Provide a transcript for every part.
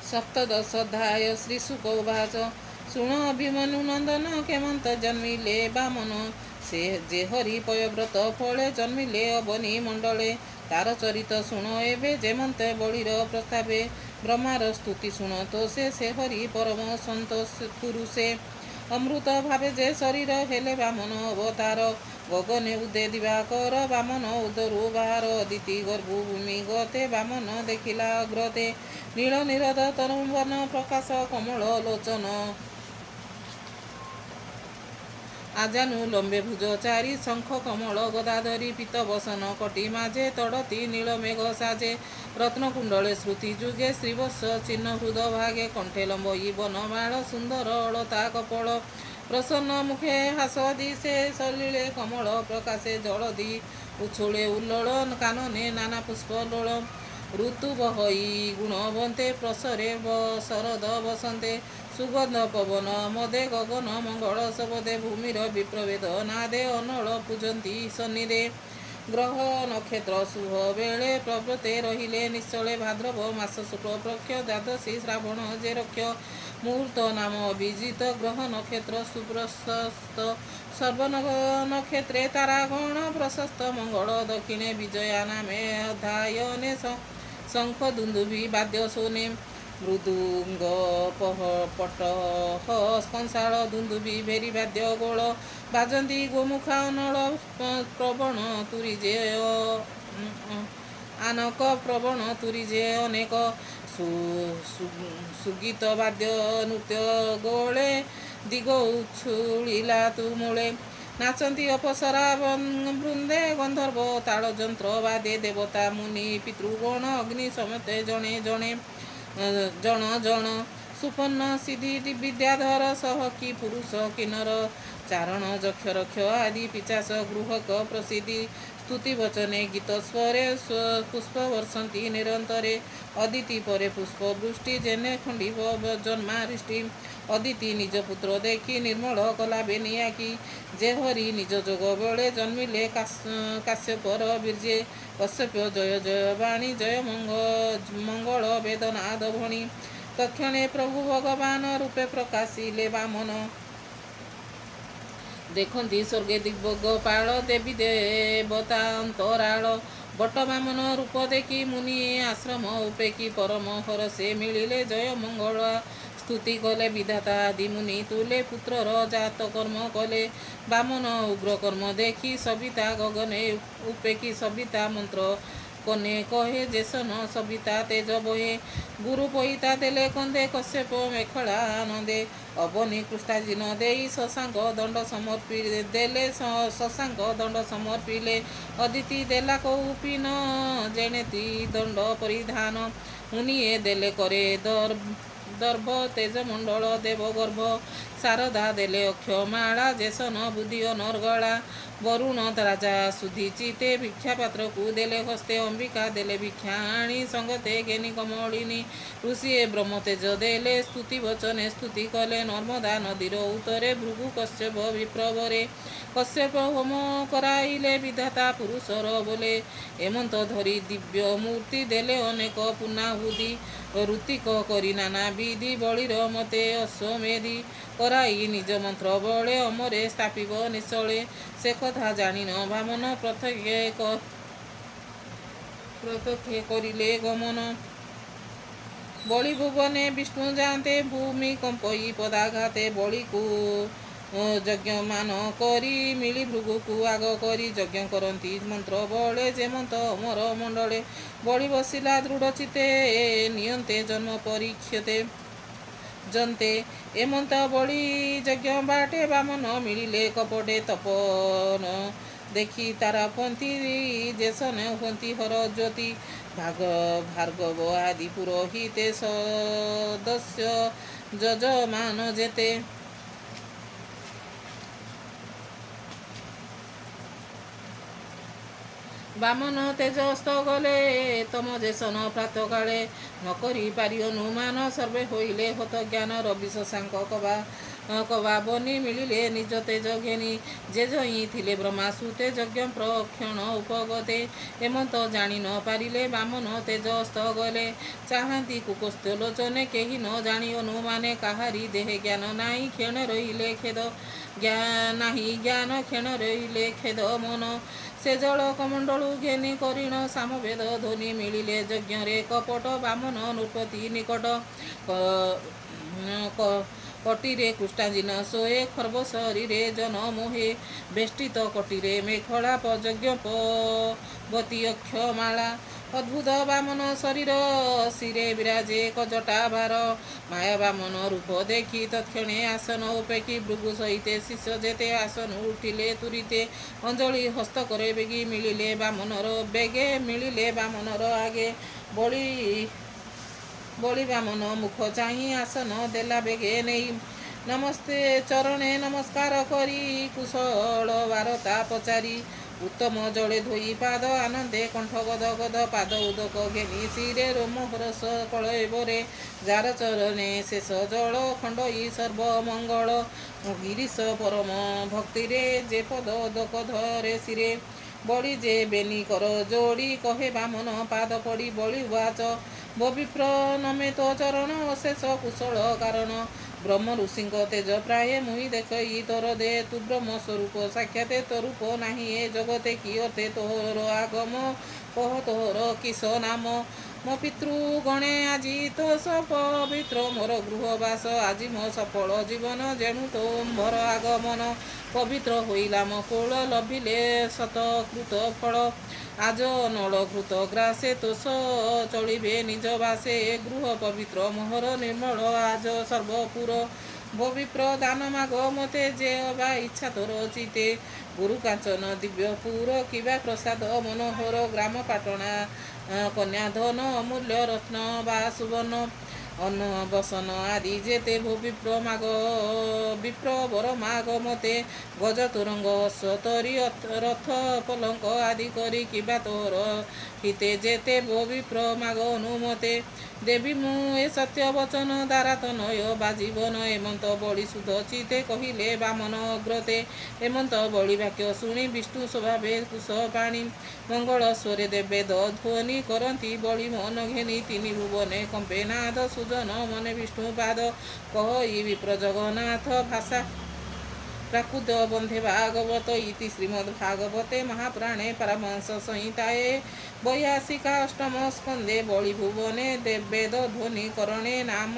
सप्तदशोऽध्याय श्रीशुक उवाच शुण अभिमन्यु नंदन केमंत जन्मिले बामन से जे हरि पयव्रत फले जन्मिले अवनी मंडले तार चरित शुण एवं जेमंत बलिर प्रस्तावे ब्रह्मार स्तुति शुण तो से हरि परम सन्तोष पुरुषे अमृत भावे जे शरीर हेले बामन अवतार गगने उदे दिवाकर बामन उदरु बाहर अदिति गर्भु भूमि गते बामन देखिला अग्रते नील निरद तरुवन प्रकाश कमल लोचन आजानु लंबे भुज चारि शंख कमल गदाधरी पीत बसन कटी माझे तड़ती नील मेघ साजे रत्नकुंडले श्रुति जुगे श्रीवत्स चिन्ह हृद भागे कंठे लंबई बनमाल सुंदर अलता कपल प्रसन्न मुखे हास दिशे सलिले कमल प्रकाशे जलदी उछुले उल्लल कानने नाना पुष्प लोल ऋतु बहई गुणवंते प्रसरे शरद बसंते सुगंध पवन मदे गगन मंगल सबदे भूमिर विप्रवेद नादे अनल पूजंती सन्निधे ग्रह नक्षत्र शुभ बेले प्रव्रते रहिले निश्चले भाद्रव मास शुक्ल पक्ष द्वादशी श्रावण जे रक्ष मुहूर्त नाम अभिजित ग्रह नक्षत्र सुप्रशस्त सर्व नक्षत्रे तारागण प्रशस्त मंगल दक्षिणे विजया नामे अध्यायने शंख दुंदुभि वाद्य सोने मृदुंग पटह कंसाल दुंदुभि भेरी वाद्य गोल बाजंती गोमुखा अनल प्रवण तुरीजे आनक प्रवण तुरीजे अनेक सुगीत वाद्य नृत्य गोले दिग उछुलिला तुमूले नाचंती अपसरा वृंदे गंधर्व ताल जंत्र वादे देवता मुनि पितृगण अग्नि समेते जणे जणे जन जन सुपन्न सिद्धि विद्याधर सहकी पुरुष किन्नर चारण जक्ष रक्ष आदि पिचास गृहक प्रसिद्धि स्तुति वचने गीत स्वरे पुष्प वर्षंती निरंतरे अदिति परे पुष्प वृष्टि जेने खंडिव जन्मारिष्टि अदिति निज पुत्र देखी निर्मल कला बेनियाकी जे हरि निज जोग बेले जन्मिले काश्यपर वीर्ये कश्यप जय जय वाणी जय मंगल वेदनाद भणी तक्षणे प्रभु भगवान रूपे प्रकाशिले वामन देखती स्वर्गे दिग्गपाल देवी देवता अंतराल बट वामन रूप देखी मुनि आश्रम उपेकी परम हर से मिलिले जय मंगल स्तुति कले विधाता आदि मुनि तुले पुत्रर जात कर्म कले वामन उग्र कर्म देखी सविता गगने उपेकी सविता मंत्र कने कहे जेसन सविता तेज बहे गुरु पईता देले कंदे कश्यप मेखला आनंदे अवनी कृष्णाजिन देई शशांक दंड समर्पी देले शशांक दंड समर्पिले अदिति देला कौपिन जेनेति दंड परिधान मुनिए देले करे दर्भ तेज मंडल देवगर्भ शारदा देले अक्षमाला जेसन बुद्धि अनर्गला वरुण राजा सुधीचिते भिक्षा पात्र को देले हस्ते अंबिका देले भिक्षा आणी संगते गेनी कमलिनी ऋषि ब्रह्म तेज देले स्तुति वचने स्तुति कले नर्मदा नदीर उत्तरे भृगु कश्यप विप्रवरे कश्यप होम कराइले विधाता पुरुषर बोले एमंत धरी दिव्य मूर्ति देले अनेक पुनाहुदी ऋतिक करी नाना विधि बलिर मते अश्वमेधि कराई निज मंत्र बले अमरे स्थापिब निश्चले से कथा जानिन वामन प्रत्यक्ष करिले गमन बलि भुवने विष्णु जाते भूमि कंपई पदाघाते बलि को यज्ञ मान करी मिली भृगु को आग करी यज्ञ करती मंत्र बले जेमंत अमर मंडले बलि बसिला दृढ़ चिते नियंते जन्म परीक्षते जंते एमंत बलि यज्ञ बाटे वामन मिलिले कपटे तपन देखी तारा पंथी जेसन हंती हर ज्योति भार्गव आदि पुरोहिते सदस्य जजमान जेते वामन तेजस्त गले तम जेसन प्रात काले न करी पारि अनुमान सर्वे होइले हत ज्ञान रवि शशांक कवा କବାବନି ମିଳିଲେ ନିଜ ତେଜ ଘେନି ଯେ ଜଇଁ ଥିଲେ ବ୍ରହ୍ମାସୁତେ ଯଜ୍ଞ ପ୍ରକ୍ଷଣ ଉପଗତେ ଏମନ୍ତ ଜାଣି ନ ପାରିଲେ ବାମନ ତେଜ ଅସ୍ତ ଗଲେ ଚାହାନ୍ତି କୁକସ୍ଥ ଲୋଚନେ କେହି ନ ଜାଣି ଅନୁମାନେ କାହାରି ଦେହେ ଜ୍ଞାନ ନାହିଁ କ୍ଷଣ ରହିଲେ ଖେଦ ନାହିଁ ଜ୍ଞାନ କ୍ଷଣ ରହିଲେ ଖେଦ ମନ ସେ ଜଳ କମଣ୍ଡଳୁ ଘେନି କରିଣ ସାମବେଦ ଧ୍ୱନି ମିଳିଲେ ଯଜ୍ଞରେ କପଟ ବାମନ ନୃପତି ନିକଟ କଟିରେ କୁଷ୍ଠାଞ୍ଜିନ ଶୋଏ ଖର୍ବ ଶରୀରେ ଜନ ମୋହେ ବେଷ୍ଟିତ କଟିରେ ମେଖଳା ଯଜ୍ଞ ପବତୀ ଅକ୍ଷମାଳା ଅଦ୍ଭୁତ ବାମନ ଶରୀର ଶିରେ ବିରାଜେ କଜଟା ଭାର ମାୟା ବାମନ ରୂପ ଦେଖି ତତ୍କ୍ଷଣେ ଆସନ ଉପେକ୍ଷୀ ଭୃଗୁ ସହିତେ ଶିଷ୍ୟ ଯେତେ ଆସନ ଉଠିଲେ ତୁରିତେ ଅଞ୍ଜଳି ହସ୍ତ করে ବେଗି ମିଳିଲେ ବାମନର ବେଗେ ମିଳିଲେ ବାମନର ଆଗେ ବଳି ବାମନ ମୁଖ ଚାହିଁ ଆସନ ଦେଲା ବେଗେ ନେଇ ନମସ୍ତେ ଚରଣେ ନମସ୍କାର କରି କୁଶଳ ବାରତା ପଚାରି ଉତ୍ତମ ଜଳେ ଧୋଇ ପାଦ ଆନନ୍ଦେ କଣ୍ଠ ଗଦ ଗଦ ପାଦ ଉଦକ ଘେନି ଶିରେ ରୋମ ହରସ କଳେବରେ ଯାର ଚରଣେ ଶେଷ ଜଳ ଖଣ୍ଡଇ ସର୍ବମଙ୍ଗଳ ଗିରିଶ ପରମ ଭକ୍ତିରେ ଯେ ପଦ ଉଦକ ଧରେ ଶିରେ ବଳି ଯେ ବେନି କର ଯୋଡ଼ି କହେ ବାମନ ପାଦ ପଡ଼ି ବଳି ଉବାଚ ବିପ୍ର ନମେ ତୋ ଚରଣ ଅଶେଷ କୁଶଳ କାରଣ ବ୍ରହ୍ମ ଋଷିଙ୍କ ତେଜ ପ୍ରାୟ ମୁଇଁ ଦେଖଇ ତୋର ଦେ ତୁ ବ୍ରହ୍ମ ସ୍ୱରୂପ ସାକ୍ଷାତେ ତୋ ରୂପ ନାହିଁ ଏ ଜଗତେ କିୟତେ ତୋର ଆଗମ କହ ତୋର କିସ ନାମ ମୋ ପିତୃଗଣେ ଆଜି ତ ପବିତ୍ର ମୋର ଗୃହବାସ ଆଜି ମୋ ସଫଳ ଜୀବନ ଯେଣୁ ତୋମ୍ଭର ଆଗମନ ପବିତ୍ର ହୋଇଲା ମୋ କୋଳ ଲଭିଲେ ଶତକୃତ ଫଳ ଆଜ ନଳକୃତ ଗ୍ରାସେ ତୋଷ ଚଳିବେ ନିଜ ବାସେ ଗୃହ ପବିତ୍ର ମୋହର ନିର୍ମଳ ଆଜ ସର୍ବପୁର ବିପ୍ର ଦାନ ମାଗ ମତେ ଯେ ଅବା ଇଚ୍ଛା ତୋର ଚିତେ ଗୁରୁ କାଞ୍ଚନ ଦିବ୍ୟ ପୁର କିବା ପ୍ରସାଦ ମନୋହର ଗ୍ରାମ ପାଟଣା କନ୍ୟା ଧନ ଅମୂଲ୍ୟ ରତ୍ନ ବା ସୁବର୍ଣ୍ଣ ଅନ୍ନ ବସନ ଆଦି ଯେତେ ବିପ୍ର ବର ମାଗ ମତେ ଗଜ ତୁରଙ୍ଗ ଅଶ୍ୱତରୀ ରଥ ପଲଙ୍କ ଆଦି କରି କିବା ତୋର ହିତେ ଯେତେ ବିପ୍ର ମାଗ ଅନୁମତେ ଦେବୀ ମୁଁ ଏ ସତ୍ୟ ବଚନ ଦ୍ୱାରା ତନୟ ବା ଜୀବନ ଏମନ୍ତ ବଳି ସୁଧ ଚିତେ କହିଲେ ବାମନ ଅଗ୍ରତେ ଏମନ୍ତ ବଳି ବାକ୍ୟ ଶୁଣି ବିଷ୍ଣୁ ସ୍ୱଭାବେ କୁଶ ପାଣି ମଙ୍ଗଳ ସ୍ୱରେ ଦେବେ ଧ୍ୱନି କରନ୍ତି ବଳି ମନ ଘେନି ତିନି ଭୁବନେ କମ୍ପେ ନାଦ ସୁଜନ ମନେ ବିଷ୍ଣୁ ପାଦ କହ ଇ ବିପ୍ର ଜଗନ୍ନାଥ ଭାଷା ପ୍ରାକୃତ ବନ୍ଧେ ଭାଗବତ ଇତି ଶ୍ରୀମଦ୍ ଭାଗବତେ ମହାପୁରାଣେ ପରମହଂସ ସଂହିତାଏ ବୈହାସିକା ଅଷ୍ଟମ ସ୍କନ୍ଧେ ବଳି ଭୁବନେ ବେଦ ଧ୍ୱନି କରଣେ ନାମ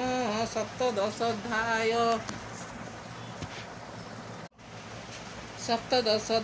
ସପ୍ତଦଶ